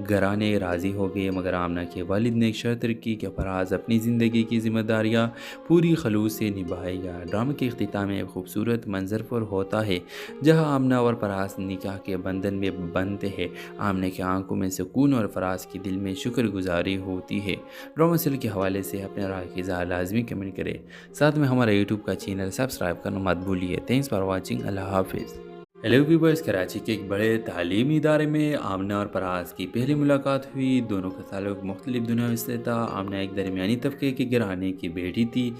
گھرانے راضی ہو گئے، مگر آمنہ کے والد نے ایک شرط رکھی کہ فراز اپنی زندگی کی ذمہ داریاں پوری خلوص سے نبھائے گا۔ ڈرامے کے اختتام میں ایک خوبصورت منظر پر ہوتا ہے جہاں آمنہ اور فراز نکاح کے بندھن میں بندھتے ہیں۔ آمنہ کی آنکھوں میں سکون اور فراز کے دل میں شکر گزاری ہوتی ہے۔ ڈرامہ سیریل کے حوالے سے اپنے رائے کی اظہار لازمی کمنٹ کریں، ساتھ میں ہمارا یوٹیوب کا چینل سبسکرائب کرنا مت بھولیے۔ تھینکس فار واچنگ، اللہ حافظ۔ ہیلو ویورز، کراچی کے ایک بڑے تعلیمی ادارے میں آمنہ اور فراز کی پہلی ملاقات ہوئی۔ دونوں کا تعلق مختلف دنیاوں سے تھا۔ آمنہ ایک درمیانی طبقے کے گھرانے کی بیٹی تھی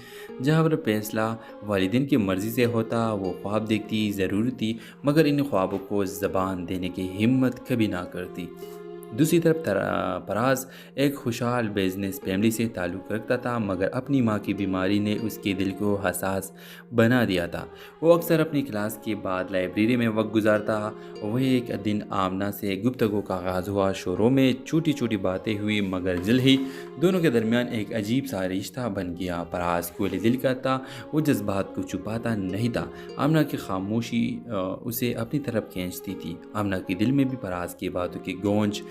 جہاں پر فیصلہ والدین کی مرضی سے ہوتا۔ وہ خواب دیکھتی ضرور تھی مگر ان خوابوں کو زبان دینے کی ہمت کبھی نہ کرتی۔ دوسری طرف فراز ایک خوشحال بزنس فیملی سے تعلق رکھتا تھا مگر اپنی ماں کی بیماری نے اس کے دل کو حساس بنا دیا تھا۔ وہ اکثر اپنی کلاس کے بعد لائبریری میں وقت گزارتا۔ وہیں ایک دن آمنہ سے گفتگو کا آغاز ہوا۔ شروع میں چھوٹی چھوٹی باتیں ہوئی مگر جلد ہی دونوں کے درمیان ایک عجیب سا رشتہ بن گیا۔ فراز کھلے دل کا تھا، وہ جذبات کو چھپاتا نہیں تھا۔ آمنہ کی خاموشی اسے اپنی طرف کھینچتی تھی۔ آمنہ کے دل میں بھی فراز کی باتوں کی گونج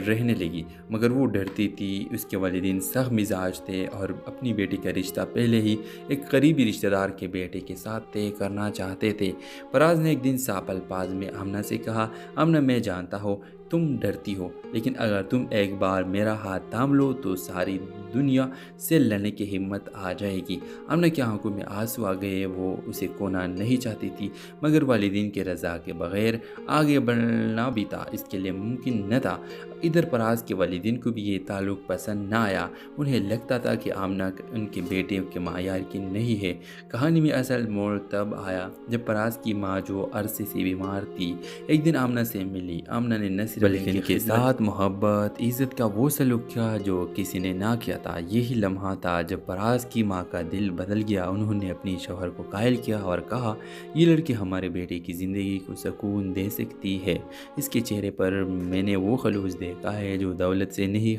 رہنے لگی مگر وہ ڈرتی تھی۔ اس کے والدین سخت مزاج تھے اور اپنی بیٹی کا رشتہ پہلے ہی ایک قریبی رشتہ دار کے بیٹے کے ساتھ طے کرنا چاہتے تھے۔ فراز نے ایک دن صاف الفاظ میں آمنہ سے کہا، آمنہ میں جانتا ہوں تم ڈرتی ہو لیکن اگر تم ایک بار میرا ہاتھ تھام لو تو ساری دنیا سے لڑنے کی ہمت آ جائے گی۔ آمنہ کی آنکھوں میں آنسو آ گئے۔ وہ اسے کھونا نہیں چاہتی تھی مگر والدین کے رضا کے بغیر آگے بڑھنا بھی تھا اس کے لیے ممکن نہ تھا۔ ادھر فراز کے والدین کو بھی یہ تعلق پسند نہ آیا۔ انہیں لگتا تھا کہ آمنہ ان کے بیٹے کے معیار کی نہیں ہے۔ کہانی میں اصل موڑ تب آیا جب فراز کی ماں جو عرصے سے بیمار تھی ایک دن آمنہ سے ملی۔ آمنہ نے نہ صرف بلکہ ان کے ساتھ محبت عزت کا وہ سلوک کیا جو کسی نے نہ کیا تھا۔ یہی لمحہ تھا جب فراز کی ماں کا دل بدل گیا۔ انہوں نے اپنی شوہر کو قائل کیا اور کہا، یہ لڑکی ہمارے بیٹے کی زندگی کو سکون دے سکتی ہے۔ اس کے چہرے پر میں نے وہ خلوص دیکھا ہے جو دولت سے نہیں